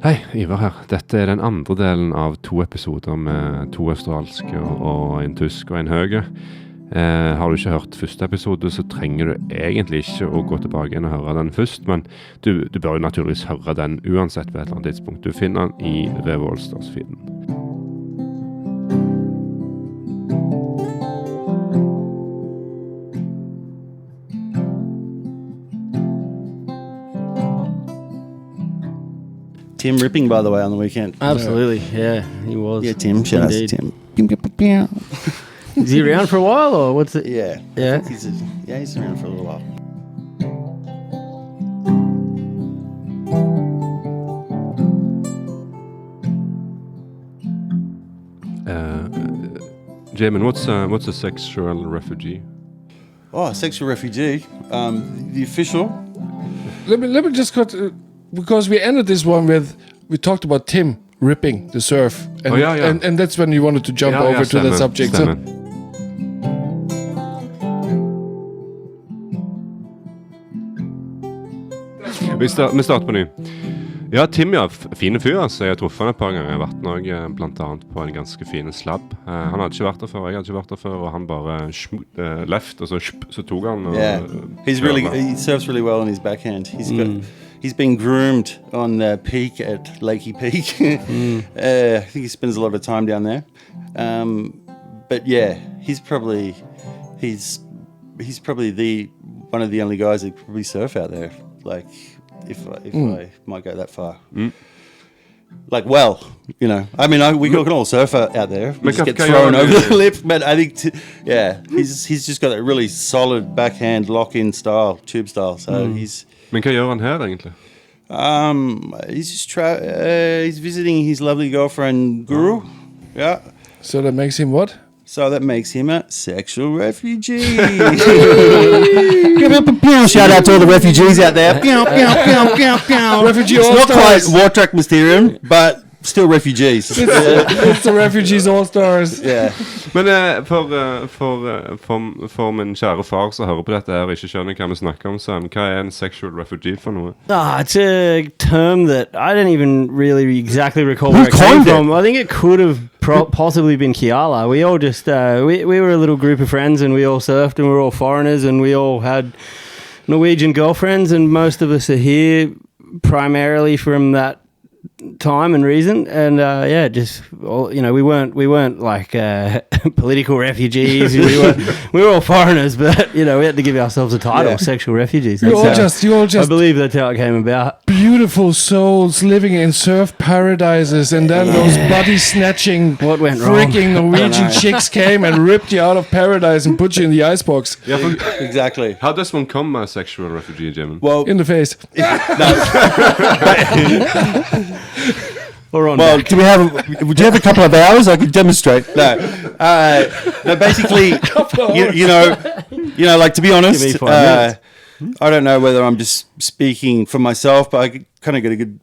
Hei, Ivar her. Dette den andre delen av 2 episoder med 2 australske og en tysk og en høge. Har du ikke hørt første episode, så trenger du egentlig ikke å gå tilbake igjen og høre den først, men du bør jo naturligvis høre den uansett på et eller annet tidspunkt. Du finner den i Reve Allstars-feeden. Tim ripping, by the way, on the weekend. Absolutely, yeah, he was. Yeah, Tim. Shout out to Tim. Is he around for a while, or what's it? Yeah. Yeah? He's around for a little while. Jaymin, what's a sexual refugee? Oh, sexual refugee. The official. Let me just cut because we ended this one with we talked about Tim ripping the surf, and, and that's when you wanted to jump over to that subject. Stemmer. Vi starter på ny. Ja, Tim fine fyr, altså. Jeg har truffet han et par ganger. Jeg har vært Norge, blant annet på en ganske fin slabb. Han hadde ikke vært der før, jeg hadde ikke vært der før, og han bare left, og så tog han. He surfs really well on his backhand. He's been groomed on Peak at Lakey Peak. I think he spends a lot of time down there. But yeah, he's probably one of the only guys that probably surf out there. Like, if I might go that far. Like, well, you know, I mean, we can all surf out there. We just get thrown over the lip. But I think, he's just got a really solid backhand lock-in style, tube style. So he's... Men hva gjør han her egentlig? He's just he's visiting his lovely girlfriend Guru. Yeah. So that makes him what? So that makes him a sexual refugee. Shout out to all the refugees out there. Refugee It's not quite Allstars. War Track Mysterium, but still refugees. It's the Refugees Allstars. Yeah. Men for min kjære far som hører på dette her og ikke skjønner hva vi snakker om, så hva en sexual refugee for noe? It's a term that I don't even really exactly recall where it came from. I think it could have possibly been Kiala. We all just, we were a little group of friends and we all surfed and we were all foreigners and we all had Norwegian girlfriends and most of us are here primarily from that time and reason, and just all, you know, we weren't like political refugees. we were all foreigners, but you know, we had to give ourselves a title, sexual refugees. You all just I believe that's how it came about. Beautiful souls living in surf paradises, and then those body snatching, what went wrong? Freaking Norwegian chicks came and ripped you out of paradise and put you in the icebox. Yeah, Exactly. How does one become a sexual refugee, Jaymin? Well, In the face. Or on well, back. would you have a couple of hours? I could demonstrate. No, basically, you know, like, to be honest, Give me 5 minutes. I don't know whether I'm just speaking for myself, but I kind of get a good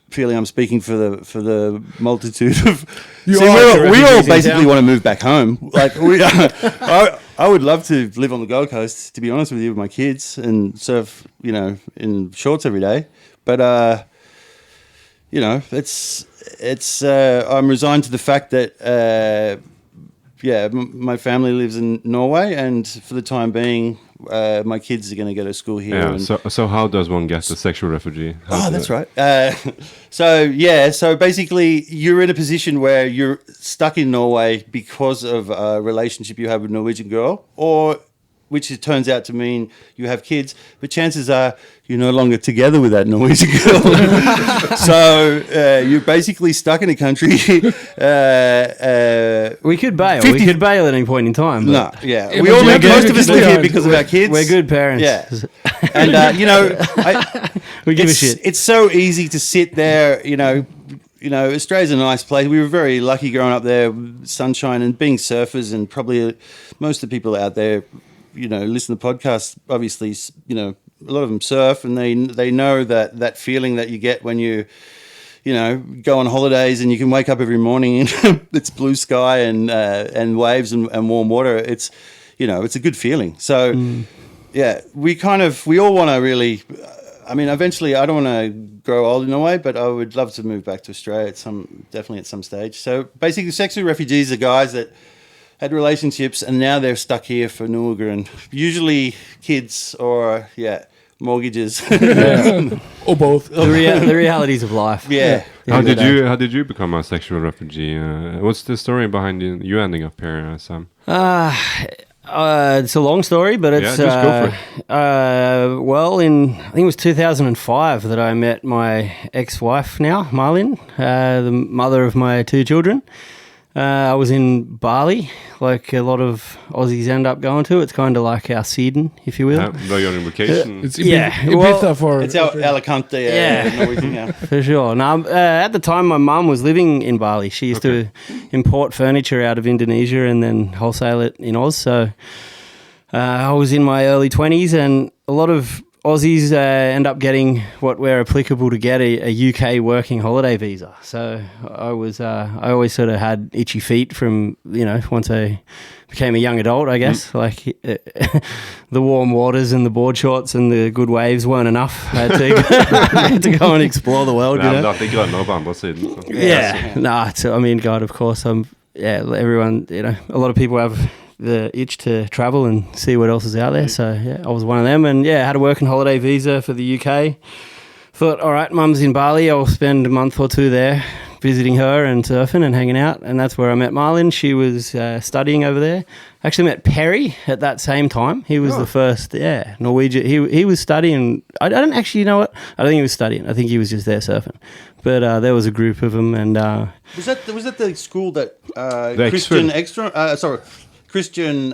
feeling I'm speaking for the multitude of. We all basically want to move back home. Like, I would love to live on the Gold Coast, to be honest with you, with my kids and surf, you know, in shorts every day. But you know, it's. I'm resigned to the fact that my family lives in Norway, and for the time being, my kids are going to go to school here. Yeah. So how does one get a sexual refugee? That's right. So basically, you're in a position where you're stuck in Norway because of a relationship you have with a Norwegian girl, or which it turns out to mean you have kids, but chances are you're no longer together with that Norwegian girl. So you're basically stuck in a country. We could bail. We could bail at any point in time. No, yeah. We all most of us live here because of our kids. We're good parents. Yeah. And, you know, we give a shit. It's so easy to sit there, you know, Australia's a nice place. We were very lucky growing up there, sunshine and being surfers, and probably most of the people out there, you know, listen to podcasts, obviously, you know, a lot of them surf, and they know that feeling that you get when you know, go on holidays and you can wake up every morning and it's blue sky and waves and warm water. It's, you know, it's a good feeling. So, yeah, we all want to really I mean, eventually, I don't want to grow old in a way, but I would love to move back to Australia definitely at some stage. So basically, sexual refugees are guys that had relationships and now they're stuck here for Norge, and usually kids or mortgages or both. The realities of life. Yeah. How did you become a sexual refugee? What's the story behind you ending up here, Sam? It's a long story, but it's just go for it. Well, I think it was 2005 that I met my ex-wife now, Marlin, the mother of my 2 children. I was in Bali, like a lot of Aussies end up going to. It's kind of like our Sweden, if you will. Though you're on vacation. It's Ibiza for... It's our Alicante. Norwegian, for sure. Now, at the time, my mum was living in Bali. She used to import furniture out of Indonesia and then wholesale it in Oz. So I was in my early 20s, and a lot of Aussies end up getting what we're applicable to get, a UK working holiday visa. So I always sort of had itchy feet from, once I became a young adult, I guess. Like the warm waters and the board shorts and the good waves weren't enough. I had to go and explore the world, God, of course. Everyone, a lot of people have the itch to travel and see what else is out there. So I was one of them, and I had a working holiday visa for the UK. Thought, all right, mum's in Bali, I'll spend a month or 2 there visiting her and surfing and hanging out, and that's where I met Marlin. She was studying over there. Actually met Perry at that same time. He was the first Norwegian. He was studying. I don't actually know what. I don't think he was studying. I think he was just there surfing. But there was a group of them, and was that the school that Christian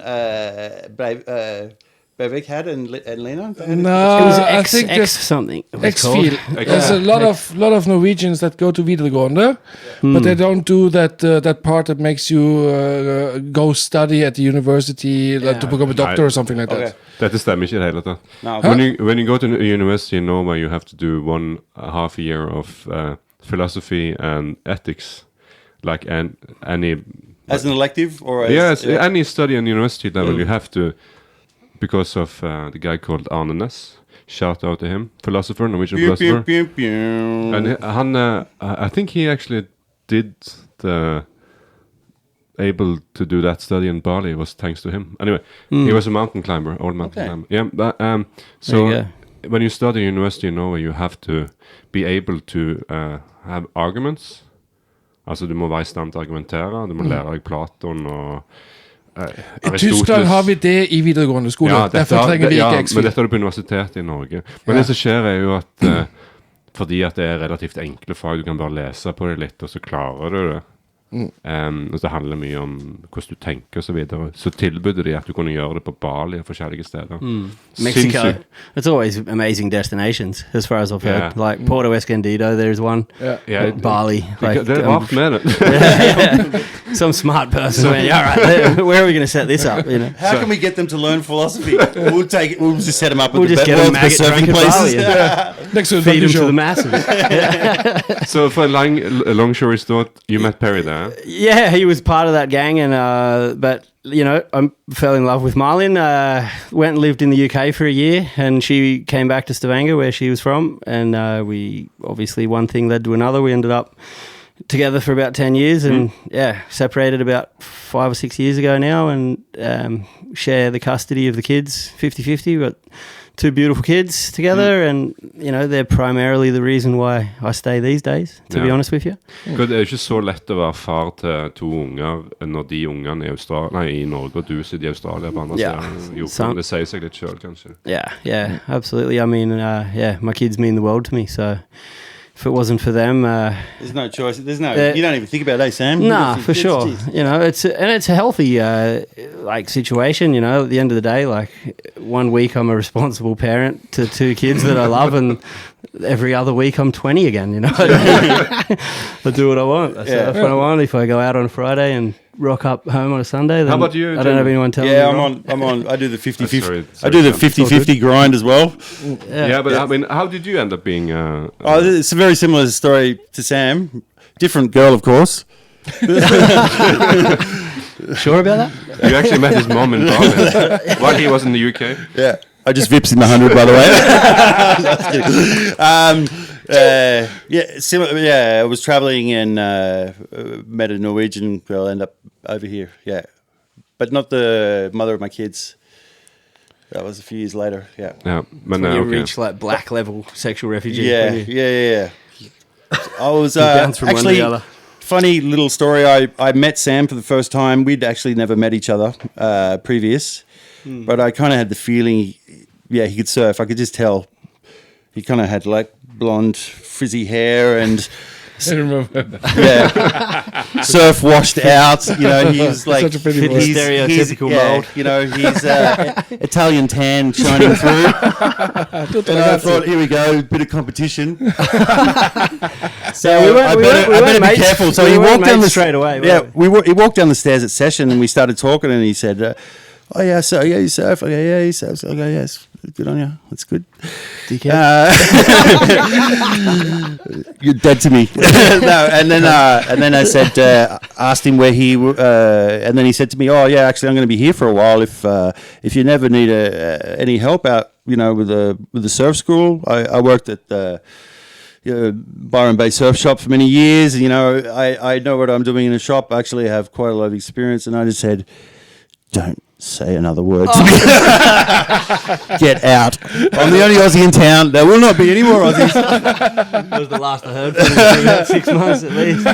Breivik had and Lena? No, it was I think X something. X-Field. There's a lot of Norwegians that go to Videregående, but they don't do that part that makes you go study at the university to become a doctor or something like that. Dette stemmer ikke I det hele tatt. No. When you go to university in Norway, you have to do 1.5 year of philosophy and ethics, like any... As an elective? Any study on university level, you have to... Because of the guy called Arnenes, shout out to him, Norwegian philosopher. And I think he actually did able to do that study in Bali. It was thanks to him. Anyway, he was a mountain climber, old mountain climber. Yeah, but, so when you study university in Norway, you have to be able to have arguments. Altså, du må være i stand til å argumentere, du må lære deg Platon og I Tyskland har vi det i videregående skole. Derfor trenger vi ikke X-Field. Men dette er det på universitetet i Norge. Men det som skjer er jo at fordi at det er relativt enkle fag, du kan bare lese på det litt, og så klarer du det. Og det handler mye om hvordan du tenker og så videre. Så tilbudde de at du kunne gjøre det på Bali og forskjellige steder. Mexico. It's always amazing destinations as far as I've heard. Like Porto Escondido, there's one. Bali. Like, det er rart med det. Some smart person went, all right, where are we going to set this up? How can we get them to learn philosophy? We'll just set them up we'll at the world's best surfing places. Next to feed them to the masses. So for a long story short, you met Perry there. Yeah, he was part of that gang, and but I fell in love with Marlin. Went and lived in the UK for a year, and she came back to Stavanger, where she was from, and we obviously one thing led to another. We ended up together for about 10 years, and separated about 5 or 6 years ago now, and share the custody of the kids 50-50. But 2 beautiful kids together, and they're primarily the reason why I stay these days, to be honest with you. Det er ikke så lett å være far til 2 unger når de ungene er i Norge, og du sitter i Australia på andre siden. Det sier seg litt selv, kanskje. Yeah, absolutely. I mean, my kids mean the world to me, so if it wasn't for them, there's no choice. There's no. You don't even think about that, Sam. Nah, for sure. It's a healthy situation. At the end of the day, like 1 week I'm a responsible parent to 2 kids that I love, and every other week I'm 20 again. I do what I want. I surf when I want. If I go out on a Friday and rock up home on a Sunday, then how about you? I don't have anyone telling me. Yeah, I'm on. I do the 50-50. I do the 50-50 grind as well. But I mean, how did you end up being? It's a very similar story to Sam. Different girl, of course. Sure about that? You actually met his mom in Bali while he was in the UK. Yeah. I just vips in the 100, by the way. Just kidding. I was traveling and met a Norwegian girl, end up over here. Yeah, but not the mother of my kids. That was a few years later. Yeah. Ja, men You ok. reach like black level sexual refugee. Yeah. I was bounce from one to actually the other. funny little story. I met Sam for the first time. We'd actually never met each other previous, but I kind of had the feeling, he could surf. I could just tell. He kind of had like blonde, frizzy hair and. I remember. Surf washed out. You know, he's like Such a pretty boy. Stereotypical mold. You know, he's Italian tan shining through. And I thought, here we go, bit of competition. So I better be careful. So he walked down straight away. He walked down the stairs at session, and we started talking, and he said, "Oh yeah, so yeah, you surf? Okay, yeah, you surf. Okay, yes, good on you. That's good." You're dead to me. No, and then I said, asked him where he, and then he said to me, "Oh yeah, actually, I'm going to be here for a while. If you never need any help out, with the surf school, I worked at the Byron Bay Surf Shop for many years. And, I know what I'm doing in a shop. I actually have quite a lot of experience." And I just said, "Don't say another word to me. Get out. I'm the only Aussie in town. There will not be any more Aussies." That was the last I heard from him. About 6 months at least.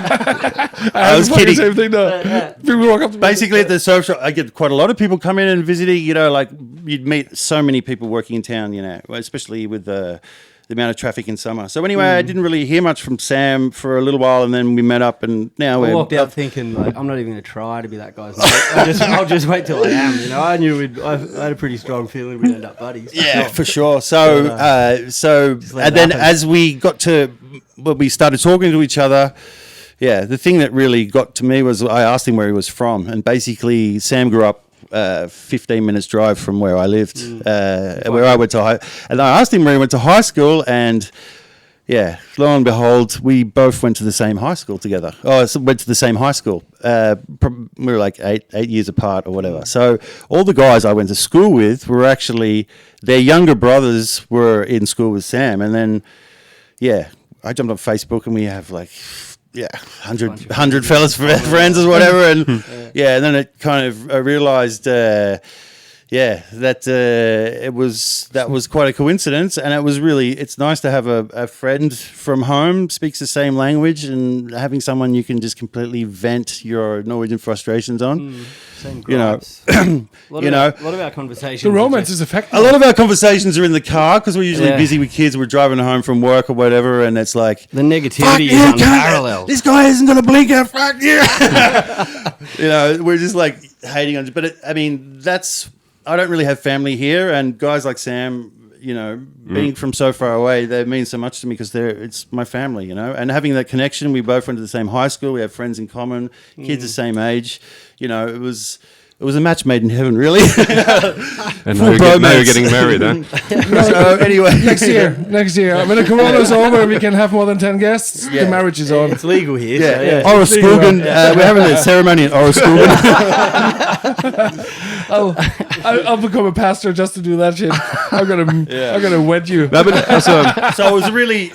I was kidding. Same thing though. People walk up to me. Basically, at the surf shop, I get quite a lot of people come in and visiting. Like you'd meet so many people working in town. Especially with the amount of traffic in summer. So anyway, I didn't really hear much from Sam for a little while, and then we met up, and now I walked out thinking, like, I'm not even going to try to be that guy's mate. I'll just wait till I am. I knew I had a pretty strong feeling we'd end up buddies. Yeah, for sure. So, and then as we we started talking to each other. Yeah, the thing that really got to me was I asked him where he was from, and basically Sam grew up 15 minutes drive from where I lived, where I went to high. And I asked him where he went to high school, and lo and behold, we both went to the same high school together. Went to the same high school. We were like eight years apart or whatever. So all the guys I went to school with were actually, their younger brothers were in school with Sam. And then, I jumped on Facebook, and we have like 100 fellas friends or whatever, and and then it kind of I realized that that was quite a coincidence, and it's nice to have a friend from home speaks the same language, and having someone you can just completely vent your Norwegian frustrations on. Same gripes. A lot of our conversations. The romance is effective. A lot of our conversations are in the car because we're usually busy with kids. We're driving home from work or whatever, and it's like the negativity is unparalleled. This guy isn't going to blink out. Fuck yeah! We're just like hating on. But I don't really have family here, and guys like Sam, being from so far away, they mean so much to me because it's my family, and having that connection. We both went to the same high school. We have friends in common, kids the same age. It was a match made in heaven, really. And now you're getting married, huh? So anyway, next year, when the corona's over, we can have more than 10 guests. The marriage is on. It's legal here. Årsaken. We're having a ceremony in Årsaken. I'll become a pastor just to do that shit. I'm gonna wed you. So it was really,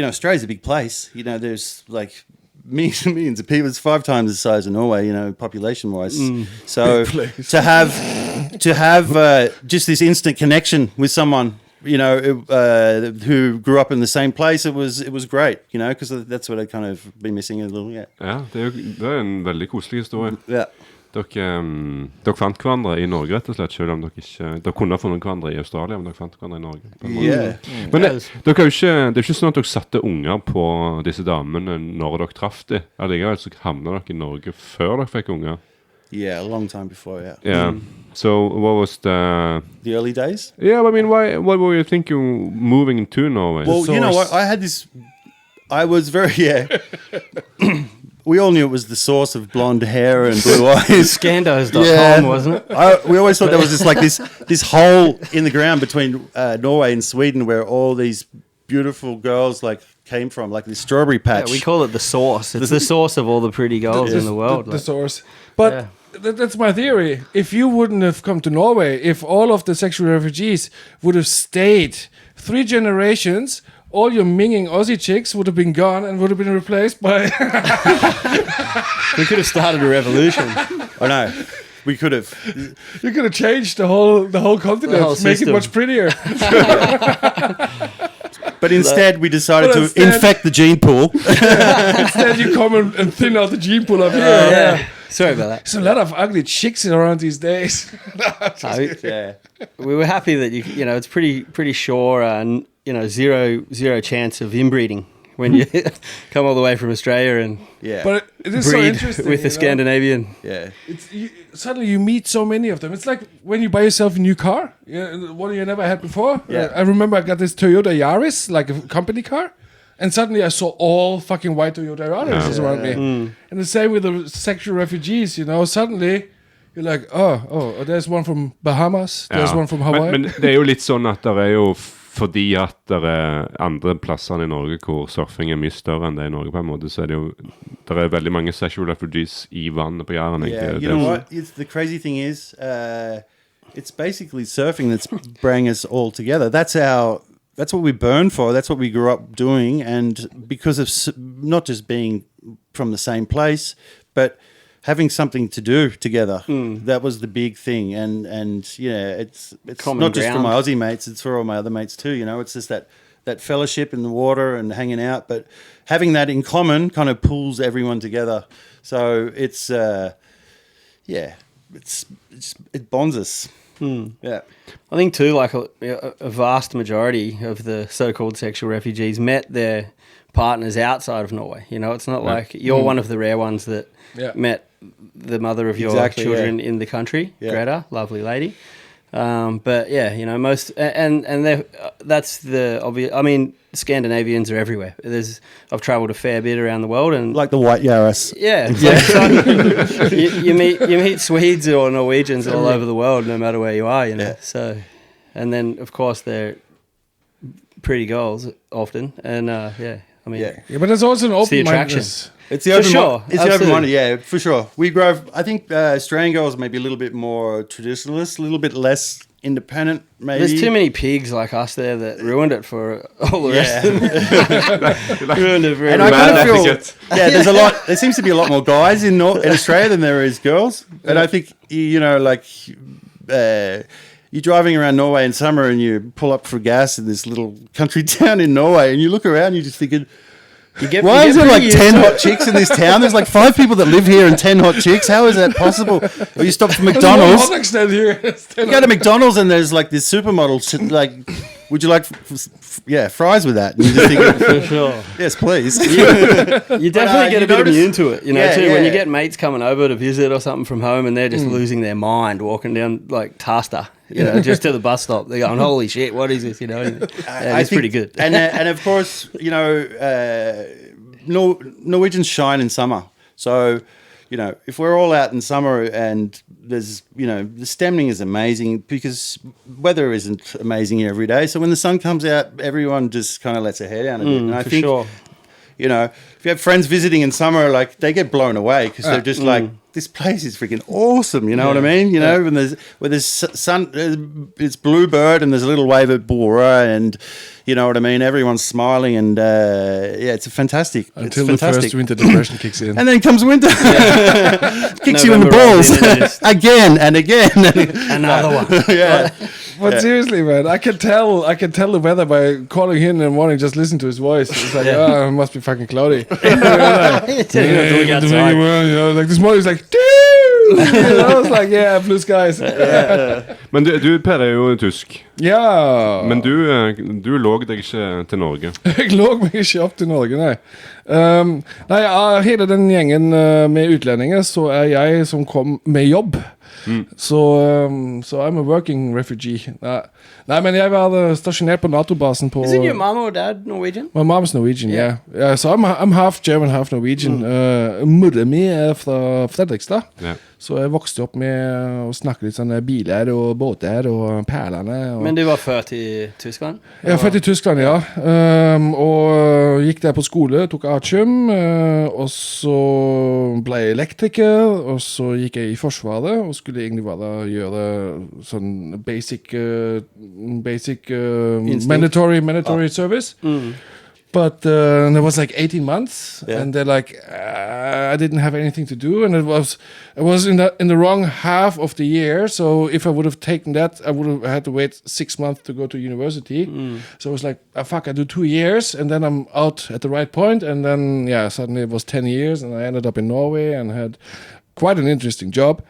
Australia's a big place. There's like millions of people. It's 5 times the size of Norway, population wise. So to have just this instant connection with someone, who grew up in the same place, it was great, because that's what I'd kind of been missing a little. Ja, det er en veldig koselig historie. Ja. Dere fant hverandre i Norge, rett og slett, selv om dere kunne ha funnet hverandre i Australia, men dere fant hverandre i Norge. Men det er jo ikke sånn at dere satte unger på disse damene når dere traff dem. Allikevel så havnet dere i Norge før dere fikk unger. Yeah, a long time before, Yeah. So what was the early days? Yeah, why were you thinking moving to Norway? Well, you know what? I was very, we all knew it was the source of blonde hair and blue eyes. Scandos.com, wasn't it? We always thought there was just like this hole in the ground between Norway and Sweden where all these beautiful girls like came from, like this strawberry patch. Yeah, we call it the source. It's the source of all the pretty girls in the world. The source. But that's my theory. If you wouldn't have come to Norway, if all of the sexual refugees would have stayed 3 generations, all your minging Aussie chicks would have been gone and would have been replaced by... We could have started a revolution. I know. We could have. You could have changed the whole continent, make it much prettier. But instead, we decided to infect the gene pool. Instead, you come and thin out the gene pool up here. Yeah. Sorry about that. There's a lot of ugly chicks around these days. We were happy that you know it's pretty sure and zero chance of inbreeding when you come all the way from Australia and But it is so breed interesting with the Scandinavian. Yeah. Suddenly you meet so many of them. It's like when you buy yourself a new car, one you never had before. Yeah. I remember I got this Toyota Yaris, like a company car, and suddenly I saw all fucking white Toyota Yaris around me. And the same with the sexual refugees, suddenly you're like, oh, there's one from Bahamas, there's one from Hawaii. Men det er jo litt sånn at det er jo fordi at det er andre plasser i Norge hvor surfing er mye større enn det i Norge på en måte, så er det jo, det er veldig mange sexual refugees i vannet på Jæren. Yeah, you know what? The crazy thing is, it's basically surfing that's bringing us all together. That's what we burn for. That's what we grew up doing. And because of not just being from the same place, but having something to do together, that was the big thing. And it's Common not just ground. for my Aussie mates, it's for all my other mates too. It's just that fellowship in the water and hanging out. But having that in common kind of pulls everyone together. So it's, it bonds us. Yeah. I think too, like a vast majority of the so-called sexual refugees met their partners outside of Norway. It's not like you're one of the rare ones that met the mother of your children in the country, Greta, lovely lady. But most and that's the obvious. I mean, Scandinavians are everywhere. I've travelled a fair bit around the world, and like the white Yaris. Yeah, you meet Swedes or Norwegians all over the world, no matter where you are. So, and then of course they're pretty girls often, and but there's also an open-mindedness. It's the open-minded, yeah, for sure. We grow. I think Australian girls may be a little bit more traditionalist, a little bit less independent. Maybe there's too many pigs like us there that ruined it for all the rest of them. Ruined it for and I kind of feel there's a lot. There seems to be a lot more guys in Australia than there is girls, and I think you're driving around Norway in summer and you pull up for gas in this little country town in Norway, and you look around, and you're just thinking, why is there like 10 hot chicks in this town? There's like 5 people that live here and 10 hot chicks. How is that possible? Or you stop at McDonald's. You go to McDonald's and there's like this supermodel, like, would you like fries with that? And you just think, for sure. Yes, please. You definitely get a bit immune to it, too. When you get mates coming over to visit or something from home and they're just losing their mind walking down like Tasta, just to the bus stop. They're going, holy shit, what is this? It's pretty good. And of course, Norwegians shine in summer. So, if we're all out in summer and there's, the stemming is amazing because weather isn't amazing here every day. So when the sun comes out, everyone just kind of lets their hair down a bit. And I think, sure. If you have friends visiting in summer, like they get blown away because they're just like, this place is freaking awesome. You know what I mean? When there's sun, it's bluebird and there's a little wave at Bora and you know what I mean? Everyone's smiling and it's fantastic. Until the first winter depression kicks in. And then comes winter. Kicks you in the balls. Again and again. Another one. But seriously, man, I can tell the weather by calling him in the morning, just listen to his voice. It's like, it must be fucking cloudy. Like this morning, it's like, I was like, blue skies. Men du, Per, er jo tysk. Ja. Men du lå deg ikke til Norge. Jeg lå meg ikke opp til Norge, nei. Av hele den gjengen med utlendinger, så er jeg som kom med jobb. Så I'm a working refugee. Nei, men jeg var stasjonert på NATO-basen på... Isn't your mom or dad Norwegian? My mom's Norwegian, yeah. So I'm half German, half Norwegian. Mora mi er fra Fredrikstad. Yeah. Så jeg vokste opp med å snakke litt sånne biler og båter og perlene. Men du var født i Tyskland? Jeg er født i Tyskland, ja. Og gikk der på skole, tok artium, og så ble jeg elektriker, og så gikk jeg i Forsvaret, og skulle egentlig bare gjøre sånn basic mandatory service. But there was like 18 months, and they're like, I didn't have anything to do, and I was in the wrong half of the year. So if I would have taken that, I would have had to wait 6 months to go to university. So I was like, fuck, I do 2 years, and then I'm out at the right point. And then suddenly it was 10 years, and I ended up in Norway and had quite an interesting job.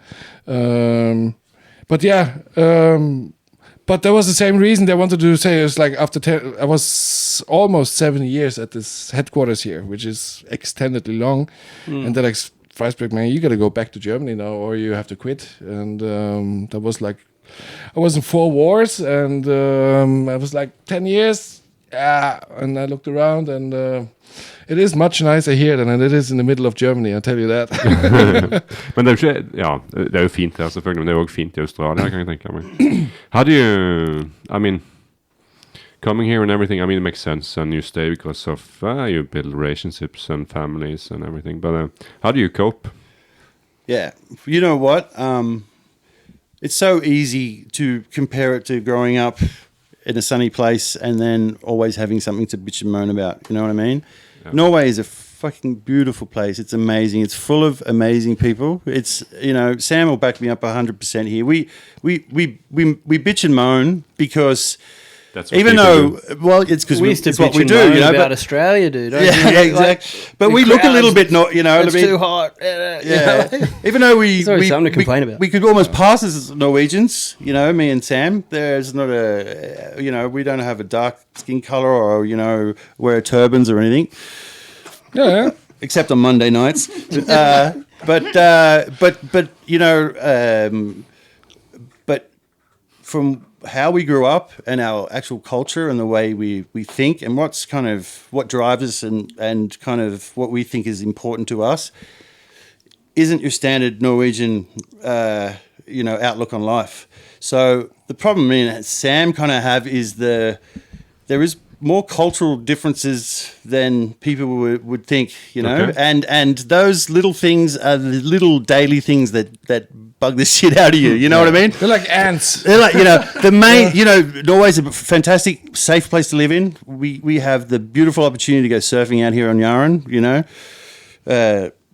But that was the same reason they wanted to say. It was like after I was almost 7 years at this headquarters here, which is extendedly long. And they're like, Freisberg, man, you got to go back to Germany now, or you have to quit. And that was like, I was in 4 wars, and I was like 10 years. Yeah, and I looked around, and it is much nicer here than it is in the middle of Germany, I'll tell you that. Men det er jo ikke, det er jo fint her selvfølgelig, men det er jo også fint i Australia, kan jeg tenke meg. How do you, I mean, coming here and everything, I mean, it makes sense, and you stay because of, you build relationships and families and everything, but how do you cope? Yeah, you know what? It's so easy to compare it to growing up in a sunny place and then always having something to bitch and moan about, you know what I mean? Yeah. Norway is a fucking beautiful place. It's amazing. It's full of amazing people. It's, you know, Sam will back me up 100% here. We bitch and moan because that's what even though do. Well, it's because it's what we do, you know. About Australia, dude. Yeah, exactly. Like, but we look a little bit, not, you know. It's too hot. Yeah. Even though we could almost pass as Norwegians, you know, me and Sam. There's not a, you know, we don't have a dark skin color or, you know, wear turbans or anything. Yeah. Except on Monday nights. But you know, but from how we grew up and our actual culture and the way we think and what's kind of what drives us and kind of what we think is important to us isn't your standard Norwegian you know, outlook on life. So the problem me and Sam kind of have is there is more cultural differences than people would think, you know, and those little things are the little daily things that bug the shit out of you. You know what I mean? They're like ants. They're like, you know, the main, you know, Norway's a fantastic, safe place to live in. We have the beautiful opportunity to go surfing out here on Jæren, you know.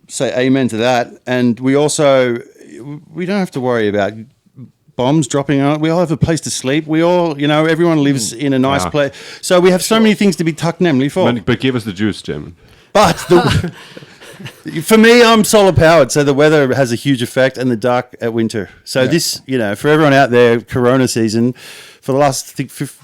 Say amen to that. And we don't have to worry about bombs dropping on it. We all have a place to sleep. We all, you know, everyone lives in a nice place. So we have so many things to be tucknamely for. But give us the juice, Jim. But for me, I'm solar powered, so the weather has a huge effect, and the dark at winter. So this, you know, for everyone out there, Corona season, for the last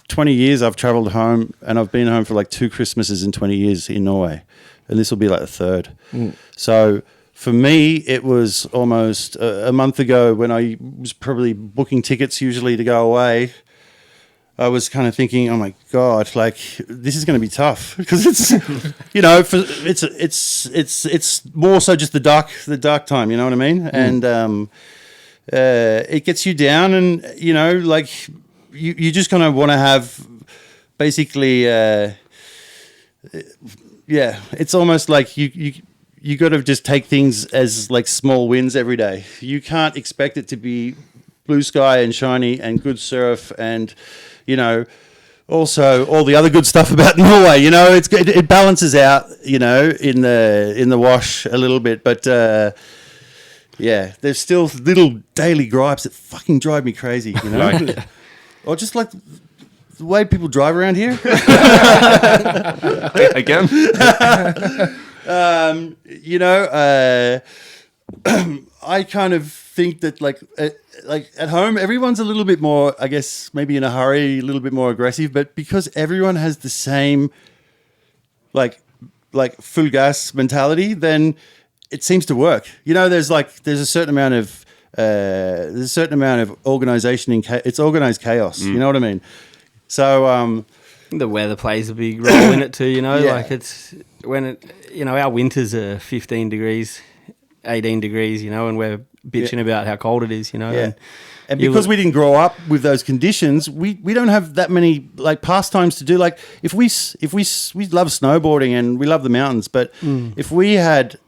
20 years, I've travelled home, and I've been home for like 2 Christmases in 20 years in Norway, and this will be like the 3rd. So for me, it was almost a month ago when I was probably booking tickets usually to go away. I was kind of thinking, oh my God, like this is going to be tough because it's, you know, it's more so just the dark time, you know what I mean? And it gets you down, and you know, like you just kind of want to have basically, it's almost like you got to just take things as like small wins every day. You can't expect it to be blue sky and shiny and good surf and, you know, also all the other good stuff about Norway. You know, it balances out, you know, in the wash a little bit, but there's still little daily gripes that fucking drive me crazy, you know. Or just like the way people drive around here. Again. You know, I kind of think that like at home, everyone's a little bit more, I guess, maybe in a hurry, a little bit more aggressive, but because everyone has the same like full gas mentality, then it seems to work. You know, there's a certain amount of organization it's organized chaos. You know what I mean? So, the weather plays a big role in it too, you know, like it's when it, you know, our winters are 15 degrees, 18 degrees, you know, and we're bitching about how cold it is, you know. Yeah. And because we didn't grow up with those conditions, we don't have that many like pastimes to do. Like if we love snowboarding and we love the mountains, but if we had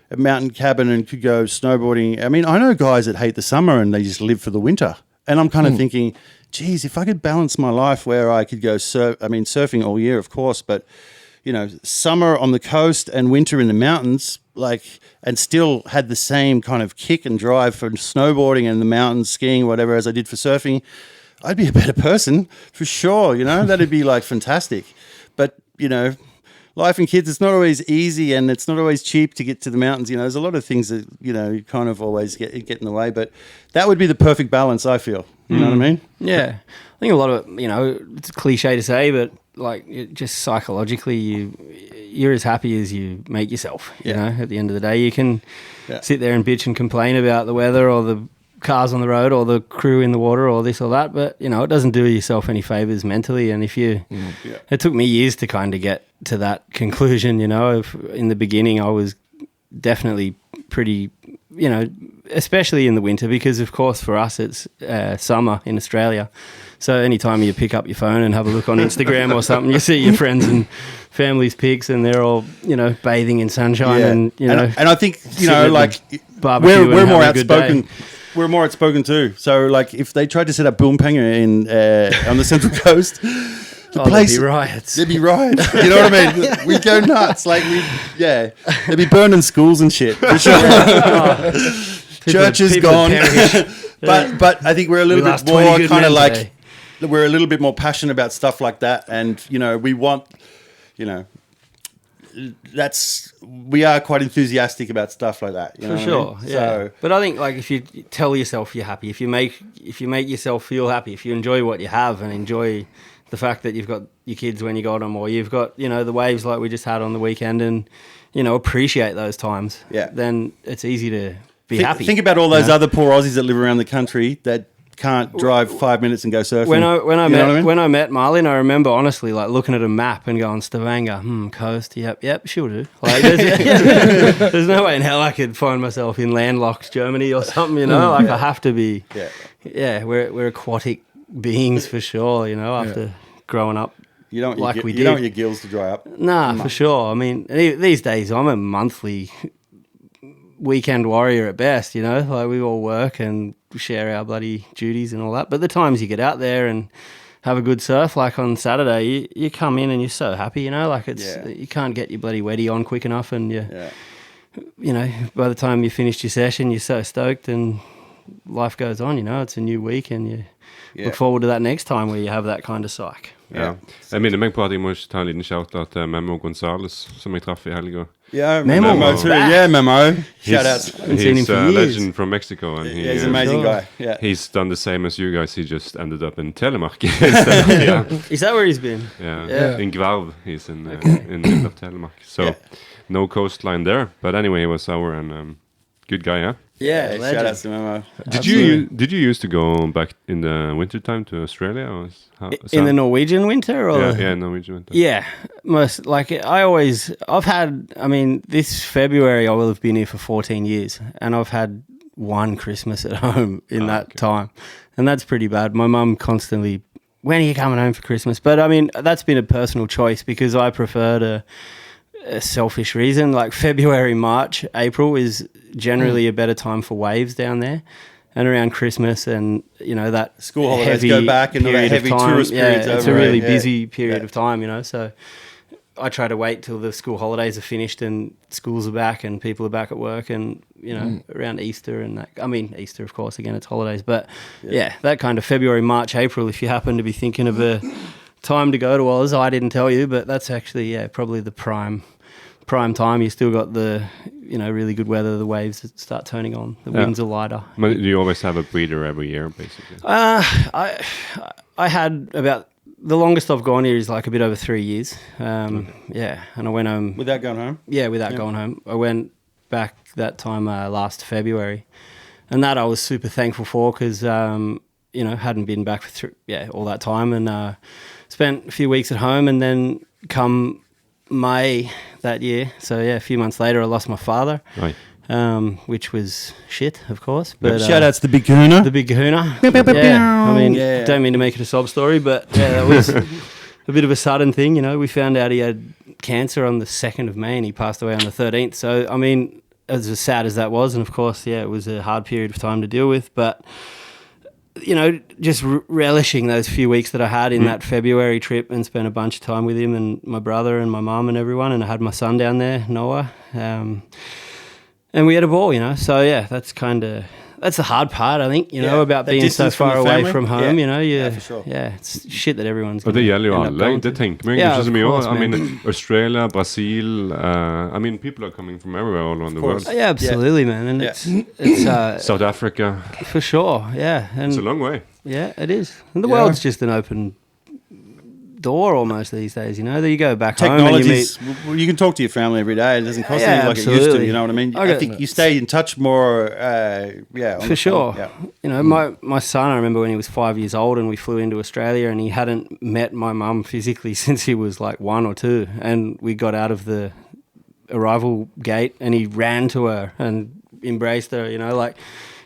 a mountain cabin and could go snowboarding, I mean, I know guys that hate the summer and they just live for the winter. And I'm kind of thinking, geez, if I could balance my life where I could go surfing all year, of course, but you know, summer on the coast and winter in the mountains, like, and still had the same kind of kick and drive for snowboarding and the mountains, skiing, whatever, as I did for surfing, I'd be a better person for sure. You know, that'd be like fantastic. But, you know, life and kids, it's not always easy and it's not always cheap to get to the mountains. You know, there's a lot of things that, you know, you kind of always get in the way, but that would be the perfect balance, I feel. You know what I mean? Yeah. I think a lot of it, you know, it's a cliche to say, but like just psychologically, you're as happy as you make yourself. You know, at the end of the day, you can sit there and bitch and complain about the weather or the cars on the road or the crew in the water or this or that, but you know, it doesn't do yourself any favors mentally. And if you, it took me years to kind of get to that conclusion. You know, in the beginning, I was definitely pretty, you know, especially in the winter, because of course for us it's summer in Australia. So anytime you pick up your phone and have a look on Instagram or something, you see your friends and family's pics and they're all, you know, bathing in sunshine and, you know. And I think, you know, like we're more outspoken. We're more outspoken too. So like if they tried to set up Boompanga on the Central Coast, the place, there'd be riots. There'd be riots. You know what I mean? We'd go nuts. Like they'd be burning schools and shit. For sure. Church is gone. But I think we're a little bit more kind of like today. We're a little bit more passionate about stuff like that, and you know we want, you know, we are quite enthusiastic about stuff like that. You know For sure, I mean? yeah. So, but I think like if you tell yourself you're happy, if you make yourself feel happy, if you enjoy what you have and enjoy the fact that you've got your kids when you got them, or you've got, you know, the waves like we just had on the weekend, and you know, appreciate those times. Yeah. Then it's easy to be happy. Think about all those other poor Aussies that live around the country that can't drive 5 minutes and go surfing. When I met Marlene, I remember honestly like looking at a map and going, Stavanger, coast, yep, she'll do. Like there's no way in hell I could find myself in landlocked Germany or something, you know. Like I have to be. Yeah, we're aquatic beings for sure, you know. After growing up, you don't like we did. You don't want your gills to dry up. Nah, for sure. I mean, these days I'm a monthly weekend warrior at best, you know. Like we all work and share our bloody duties and all that, but the times you get out there and have a good surf, like on Saturday, you come in and you're so happy, you know. Like it's you can't get your bloody weddy on quick enough, and you know, by the time you finished your session, you're so stoked and life goes on, you know. It's a new week and you look forward to that next time where you have that kind of psych. Ja. Jeg minner meg på at jeg må ta en liten shout-out til Memo Gonzales, som jeg traff i helga. Yeah, Memo too. Yeah, Memo. Shout out. He's a legend from Mexico, and he's an amazing guy. Yeah, he's done the same as you guys. He just ended up in Telemark instead of, Is that where he's been? Yeah. In Gvarv. He's in the middle of Telemark. So no coastline there. But anyway, he was our and good guy, yeah. Yeah, shout out to Memo. Did you used to go back in the winter time to Australia, or in the Norwegian winter, or Norwegian winter? Yeah, most like I've had. I mean, this February I will have been here for 14 years, and I've had one Christmas at home in that time, and that's pretty bad. My mum constantly, when are you coming home for Christmas? But I mean, that's been a personal choice because I prefer to. A selfish reason, like February, March, April is generally a better time for waves down there, and around Christmas and you know that school holidays go back and the heavy tourist periods. It's a really busy period of time, you know. So I try to wait till the school holidays are finished and schools are back and people are back at work, and you know around Easter and that. I mean Easter, of course, again it's holidays, but that kind of February, March, April. If you happen to be thinking of a time to go to Oz, I didn't tell you, but that's actually probably the prime time. You still got the really good weather, the waves that start turning on, the winds are lighter. But do you always have a breeder every year, basically? I had about the longest I've gone here is like a bit over 3 years. And I went home without going home. Going home. I went back that time last February, and that I was super thankful for because hadn't been back for all that time, and spent a few weeks at home, and then come May that year, so a few months later I lost my father. Right. which was shit, of course. But shout outs to the Big Kahuna. The Big Kahuna. Yeah. I mean, don't mean to make it a sob story, but yeah, that was a bit of a sudden thing. You know, we found out he had cancer on the 2nd of May, and he passed away on the 13th. So, I mean, as sad as that was, and of course, yeah, it was a hard period of time to deal with, but you know, just relishing those few weeks that I had in that February trip, and spent a bunch of time with him and my brother and my mum and everyone, and I had my son down there, Noah, and we had a ball, you know. So yeah, that's the hard part, I think, you know, about being so far away from home, you know. For sure. Yeah, it's shit that everyone's Og det gjelder jo alle, det tenker vi ikke så mye over. I mean, Australia, Brazil, I mean, people are coming from everywhere all around the world. Yeah, absolutely, man. And it's South Africa. For sure, yeah. And it's a long way. Yeah, it is. And the world's just an open door almost these days, you know. That you go back home and you can talk to your family every day. It doesn't cost anything like it used to, you know what I mean? I think you stay in touch more, for sure. You know, my son, I remember when he was 5 years old and we flew into Australia, and he hadn't met my mum physically since he was like 1 or 2, and we got out of the arrival gate and he ran to her and embraced her, you know, like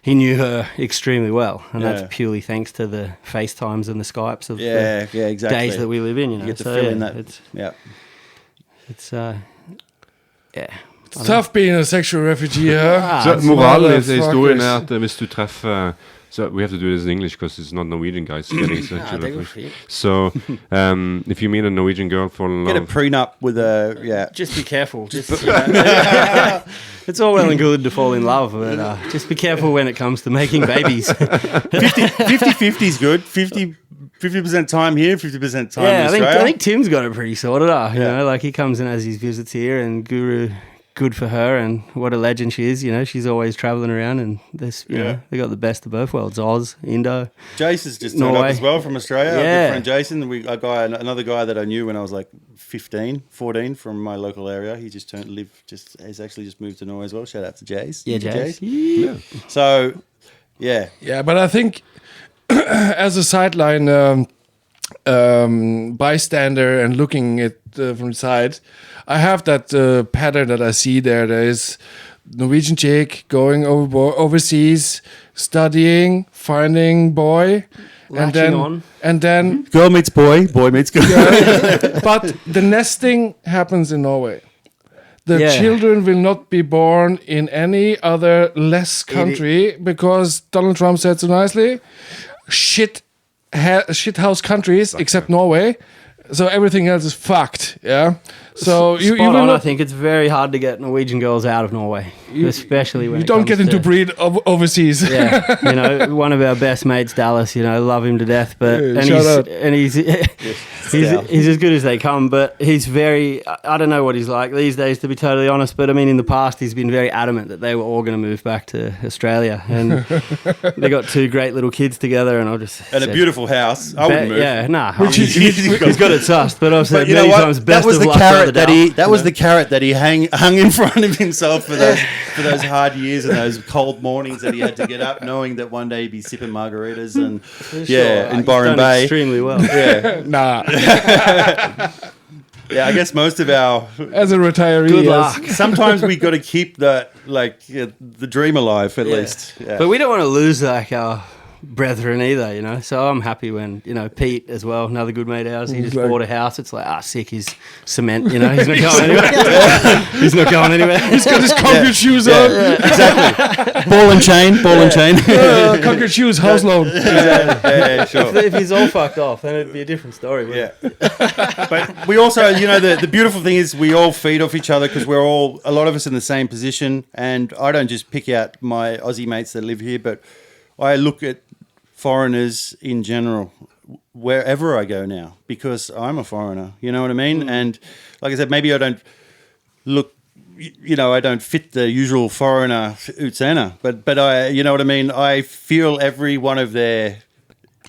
he knew her extremely well, and that's purely thanks to the FaceTimes and the Skypes of the days that we live in, you know. You get to fill in that. It's It's tough being a sexual refugee here. Så moralen i historien at hvis du treffer So we have to do this in English because it's not Norwegian guys getting sexual reference. So if you meet a Norwegian girl, fall in love. Get a prenup with a Just be careful. It's all well and good to fall in love, but just be careful when it comes to making babies. 50-50 is good. 50% time here, 50% time in Australia. I think Tim's got it pretty sorted out. You know, like he comes and has his visits here, and Guru, good for her, and what a legend she is. You know, she's always traveling around, and this, you know, they got the best of both worlds. Oz, Indo, Jason's just turned up as well from Australia. Our good friend Jason, another guy that I knew when I was like 15, 14 from my local area. He just he's actually just moved to Norway as well. Shout out to Jace. Yeah, Jace. Yeah. So, yeah, but I think as a sideline bystander and looking at from the side, I have that pattern that I see there. There is Norwegian chick going overseas, studying, finding boy, and then girl meets boy, boy meets girl. But the nesting happens in Norway. The children will not be born in any other less country because Donald Trump said so nicely, shit house countries except Norway. So everything else is fucked, yeah. So I think it's very hard to get Norwegian girls out of Norway, especially when you don't get into breed overseas. Yeah, you know, one of our best mates, Dallas. You know, love him to death, but he's as good as they come. But he's very, I don't know what he's like these days, to be totally honest. But I mean, in the past, he's been very adamant that they were all going to move back to Australia, and they got 2 great little kids together, and a beautiful house. I wouldn't move. Yeah, he's got it sussed. But I've said many times, best of luck. That was the carrot that he hung in front of himself for those hard years and those cold mornings that he had to get up, knowing that one day he'd be sipping margaritas and in Byron Bay. Extremely well. Yeah, yeah, I guess most of our as a retiree. Good luck. Sometimes we got to keep the dream alive at least. Yeah. But we don't want to lose like our brethren either, you know. So I'm happy when, you know, Pete as well, another good mate of ours, he just bought a house. It's like, sick, he's cement, you know, he's not going anywhere. He's not going anywhere. He's got his concrete shoes on. Yeah, exactly. Ball and chain. Concrete shoes, house loan. Yeah, sure. If he's all fucked off, then it'd be a different story. But we also, you know, the beautiful thing is we all feed off each other because we're all, a lot of us in the same position. And I don't just pick out my Aussie mates that live here, but I look at foreigners in general wherever I go now because I'm a foreigner, you know what I mean? And like I said, maybe I don't look, you know, I don't fit the usual foreigner utseende, but I, you know what I mean? I feel every one of their...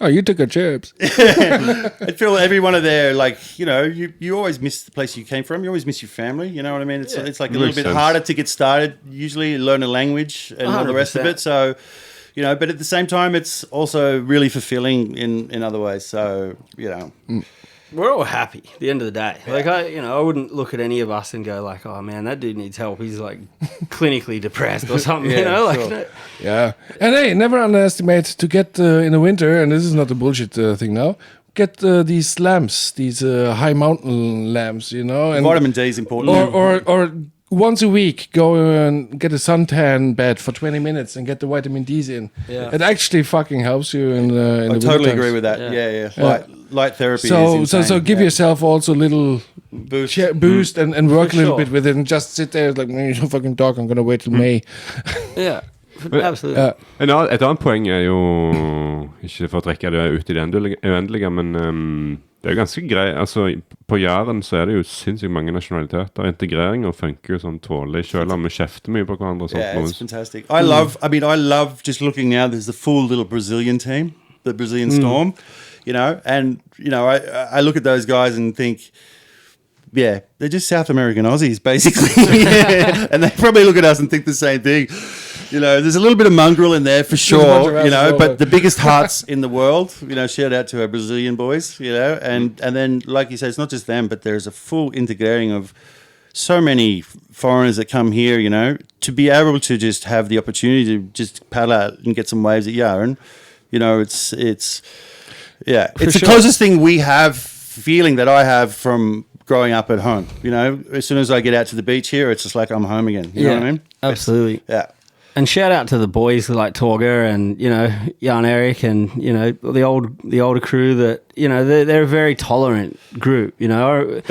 Oh, you took a chips. I feel every one of their, like, you know, you always miss the place you came from. You always miss your family, you know what I mean? It's like a little bit harder to get started, usually learn a language and all the rest of it. So... You know, but at the same time, it's also really fulfilling in other ways. So, you know, we're all happy at the end of the day. Like I wouldn't look at any of us and go like, oh man, that dude needs help. He's like clinically depressed or something, sure. Yeah. And hey, never underestimate to get in the winter, and this is not a bullshit thing now, get these lamps, these high mountain lamps, and vitamin D is important. Or once a week, go and get a suntan bed for 20 minutes and get the vitamin D's in. Yeah. It actually fucking helps you in the I totally agree with that. Yeah. Light therapy is insane. So give yourself also a little boost and work a little bit with it and just sit there like, man, you're fucking dog, I'm gonna wait till May. Yeah. Absolutt. Et annet poeng jo, ikke for å trekke det ut I det uendelige, men det jo ganske greit. Altså, på Jæren så det jo sinnssykt mange nasjonaliteter. Integreringer funker jo sånn tålig, selv om vi kjefter mye på hverandre. Yeah, it's fantastic. I love just looking now, there's the full little Brazilian team, the Brazilian Storm, and, I look at those guys and think, yeah, they're just South American Aussies, basically. And they probably look at us and think the same thing. There's a little bit of mongrel in there for sure, but the biggest hearts in the world, shout out to our Brazilian boys, and then, like you say, it's not just them, but there's a full integrating of so many foreigners that come here, to be able to just have the opportunity to just paddle out and get some waves at Jæren, it's the closest thing we have feeling that I have from growing up at home, as soon as I get out to the beach here, it's just like I'm home again, you know what I mean? Absolutely. Yeah. And shout out to the boys like Torger and Jan Erik and the older crew that they're a very tolerant group. We rocked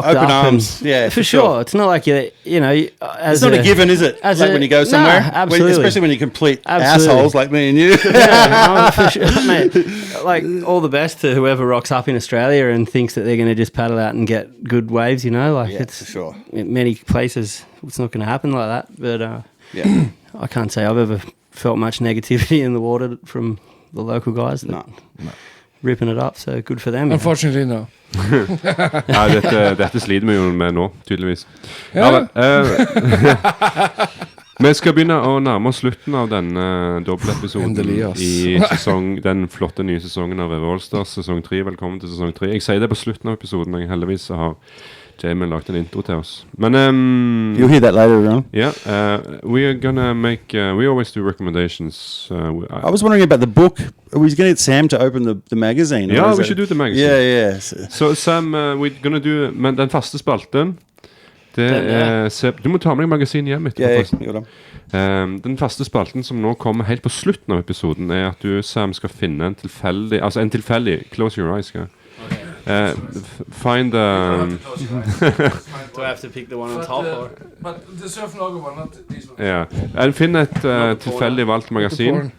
open up arms, for sure. It's not like it's not a given, is it? Like when you go somewhere, absolutely. Especially when you're complete assholes like me and you. For sure, mate. Like all the best to whoever rocks up in Australia and thinks that they're going to just paddle out and get good waves. It's for sure. In many places it's not going to happen like that. But I can't say I've ever felt much negativity in the water from the local guys. No. Ripping it up, so good for them. Unfortunately, no. Dette sliter vi jo med nå, tydeligvis. Vi skal begynne å nærme oss slutten av denne dobbeltepisoden I den flotte nye sesongen av Reve Allstars, sesong 3. Velkommen til sesong 3. Jeg sier det på slutten av episoden, men heldigvis så har Jaymin lagt en intro til oss. Men you'll hear that later, right? Yeah, we are gonna make. We always do recommendations. I was wondering about the book. Are we going to get Sam to open the magazine? Yeah, we should do the magazine. Yeah. So Sam, we're gonna do. Men den faste spalten. Du må ta med deg magasin hjem etterpå. Den faste spalten som nå kommer helt på slutten av episoden at du, Sam, skal finne en tilfeldig, close your eyes, okay? Find do I have to pick the one on top or? But the Surf Norge one, not this one. Yeah. Finn et tilfeldig valgt magasin.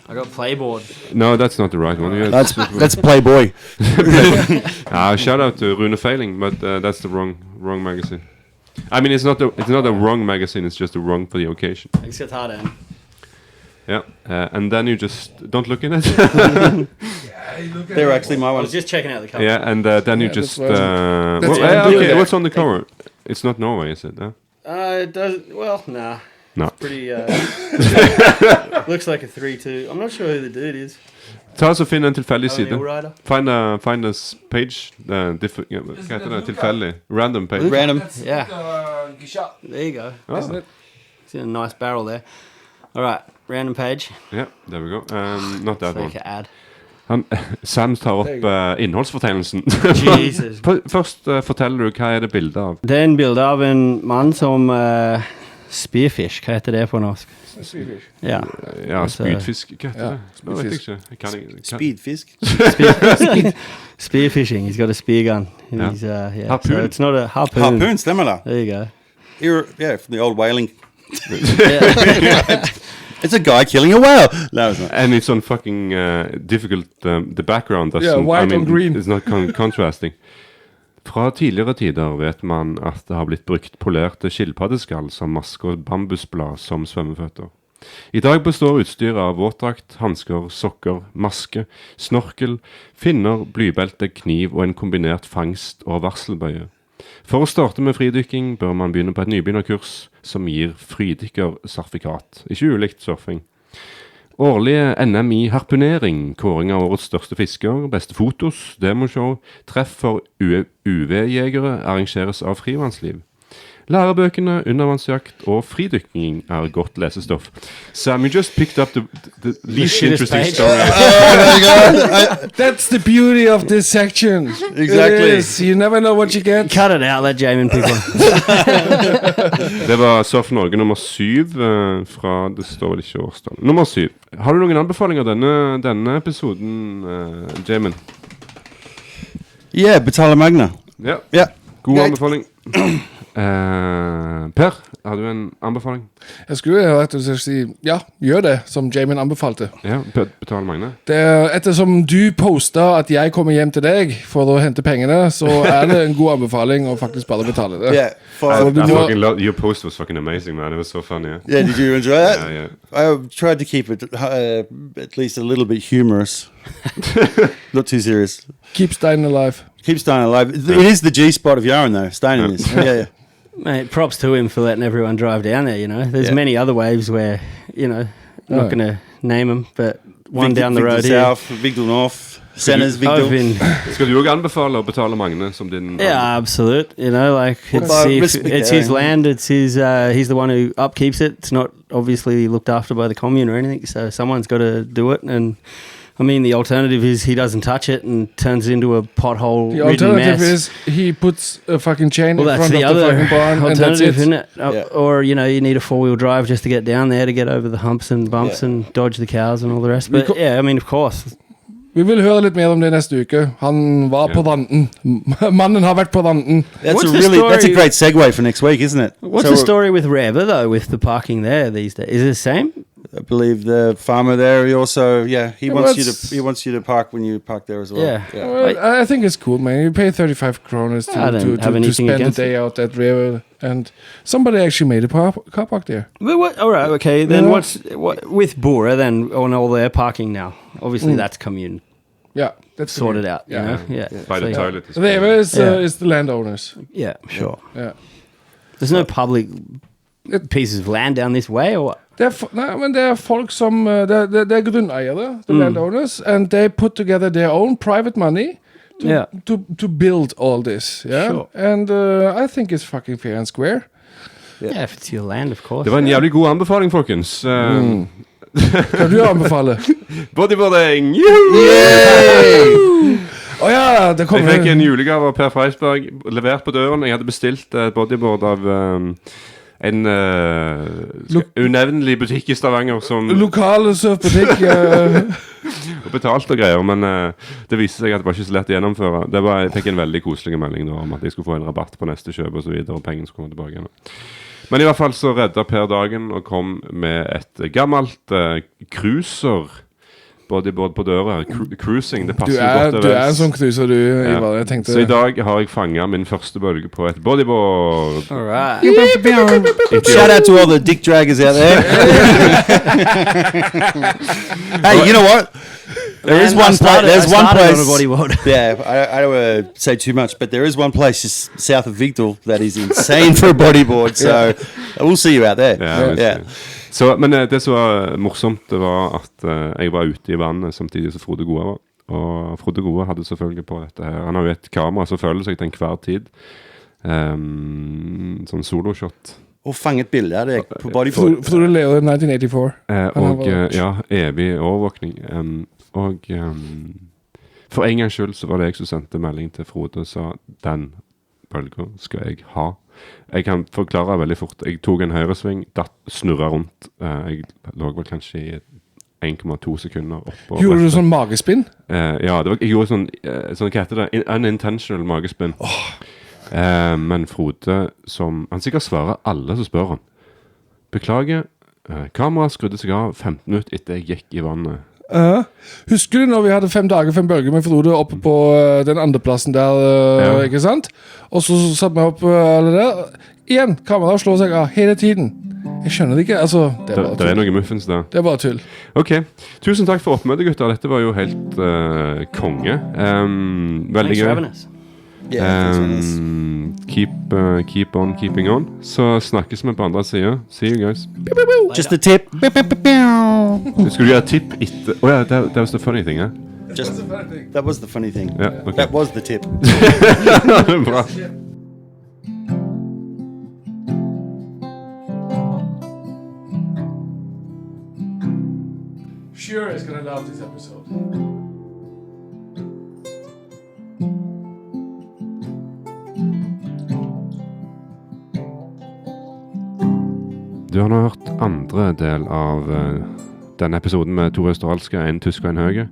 I got Playboard. No, that's not the right one. That's Playboy. Shout out to Rune Feiling, but that's the wrong magazine. I mean, it's not a wrong magazine. It's just a wrong for the occasion. It's got hard end. Yeah, and then you just don't look in it. They're actually my ones. I was just checking out the cover. Yeah, and then you just. Okay, what's on the cover? It's not Norway, is it? It does. Well, nah. No. It's pretty. Looks like a 3-2. I'm not sure who the dude is. Ta oss og finn en tilfeldig side. Find a page. Tilfeldig. Random page. Random. Yeah. There you go. Oh. See a nice barrel there. All right. Random page. Yeah, there we go. Not that one. Ad. Sam tar opp innholdsfortegnelsen. Jesus. Først forteller du hva det bildet av. Det en bilde av en mann som spearfish. Hva heter det på norsk? Spearfish. Ja, spydfisk. Hva heter det? Jeg vet ikke. Speedfisk? Spearfishing. He's got a spear gun. Harpoon. So it's not a harpoon. Harpoon, stemmer det. There you go. From the old whaling. It's a guy killing a whale. No, it's not. And it's on fucking difficult. The background doesn't. Yeah, white on green. It's not contrasting. Fra tidligere tider vet man at det har blitt brukt polerte skilpaddeskall som maske og bambusblad som svømmeføtter. I dag består utstyret av våtdrakt, handsker, sokker, maske, snorkel, finner, blybelte, kniv og en kombinert fangst- og varselbøye. For å starte med fridykking bør man begynne på et nybegynnerkurs som gir fridykkersertifikat, ikke ulikt surfing. Årlige NM i harpunering, kåring av årets største fisker, beste fotos, demoshow, treff for UV-jegere arrangeres av Frivannsliv. Lærebøkene, undervannsjakt og fridykking godt lesestoff. Sam, you just picked up the least interesting story. That's the beauty of this section. Exactly. Yes, you never know what you get. Cut it out, that Jaymin people. Det var Soft Norge nummer 7 fra, det står vel ikke årstall. Nummer 7. Har du noen anbefalinger denne episoden, Jaymin? Yeah, Betala Magna. Ja, Yeah. god anbefaling. Per, har du en anbefaling? Jeg skulle rett og slett si, ja, gjør det, som Jaymin anbefalte. Ja, Betala Magna. Ettersom du poster at jeg kommer hjem til deg for å hente pengene, så det en god anbefaling å faktisk bare betale det. Yeah. Your post was fucking amazing, man. It was so funny. Yeah, did you enjoy that? Yeah. I tried to keep it at least a little bit humorous. Not too serious. Keep Stein alive. Keep Stein alive. It is the G-spot of Jæren, though. Stein is. Yeah. Mate, props to him for letting everyone drive down there, There's many other waves where, not going to name them, but one down the road here. South, Vigdal North, Centers, Vigdal. Skal du også anbefale å betale Magne som din... Yeah, absolute. It's his land. It's his. He's the one who upkeeps it. It's not obviously looked after by the commune or anything. So someone's got to do it. And I mean, the alternative is he doesn't touch it and turns it into a pothole. The alternative is he puts a fucking chain in front of the fucking barn, and that's it. Isn't it? Or you need a 4-wheel drive just to get down there to get over the humps and bumps and dodge the cows and all the rest. But yeah, I mean, of course. Vi vil høre litt mer om det neste uke. Han var på vanten. Mannen har vært på vanten. That's a great segue for next week, isn't it? What's the story with Reve, though, with the parking there these days? Is it the same? I believe the farmer there, he wants you to park when you park there as well. Yeah. Well, I think it's cool, man. You pay 35 kroners to spend a day out at Reve, and somebody actually made a car park there. All right, okay. Then what with Bora then on all their parking now? Obviously, that's commune. Yeah, that's sorted out. Yeah. By the toilet. Reve is the landowners. Yeah, sure. Yeah. There's no public pieces of land down this way, or what? Men det folk som det grunneiere, the landowners, and they put together their own private money to build all this. Yeah, sure. And I think it's fucking fair and square. Yeah, if it's your land, of course. Det var en jævlig god anbefaling, folkens. Kan du anbefale? Bodyboarding! Det kommer. Jeg fikk en julegave av Per Freisberg levert på døren. Jeg hadde bestilt et bodyboard av en unevnelig butikk i Stavanger som... Lokale surfbutikk. Og betalt og greier, men det viste seg at det var ikke så lett å gjennomføre. Jeg fikk en veldig koselig melding da, om at jeg skulle få en rabatt på neste kjøp og så videre, og pengene skulle komme tilbake igjen. Men i hvert fall så reddet Per dagen og kom med et gammelt cruiser bodyboard på døra. Cruising, det passer godt til Du en sånn cruiser, du, Ivar. Jeg tenkte... Så i dag har jeg fanget min første bølge på et bodyboard. All right. Shout out to all the dick draggers out there. Hey, you know what? There's one place. Yeah, I don't want to say too much, but there is one place just south of Vigdal that is insane for a bodyboard. So we'll see you out there. Yeah. Så, men det som var morsomt, det var at jeg var ute i vannet samtidig som Frode Gode var. Og Frode Gode hadde selvfølgelig på dette her. Han har jo et kamera som føler seg til enhver tid. Sånn soloshot. Og fange et bilde av det på bodyboard. Frode Leo 1984. Evig overvåkning. For en gang skyld så var det jeg som sendte melding til Frode og sa, den bølgen skal jeg ha. Jeg kan forklare veldig fort. Jeg tok en høyresving, snurret rundt. Jeg lå vel kanskje i 1,2 sekunder opp. Gjorde du sånn magespinn? Ja, jeg gjorde sånn, hva heter det? Unintentional magespinn. Men Frode, han sikkert svarer alle som spør han. Beklager, kameraet skrudde seg av 15 minutter etter jeg gikk i vannet. Husker du når vi hadde 5 dager, 5 bølger med Frode oppe på den andre plassen der, ikke sant? Og så satt vi opp alle der. Igjen, kameraet slår seg av hele tiden. Jeg skjønner det ikke, altså. Det er noen muffins der. Det er bare tull. Ok, tusen takk for oppmøtet, gutter. Dette var jo helt konge. Veldig gøy. Keep on keeping on. Så snakkes vi på andre siden. See you guys. Just a tip. Skulle du gjøre tip etter? Ja, that was the funny thing, ja? That was the funny thing. Ja, ok. That was the tip. Bra. Sure is gonna love this episode. Du har nå hørt andre del av denne episoden med 2 australske, 1 tyske og 1 høge.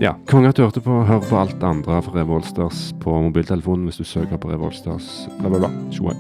Ja, kongen at du hørte på. Hør på alt andre fra Reve Allstars på mobiltelefonen hvis du søker på Reve Allstars. Bla bla bla. Tjoe.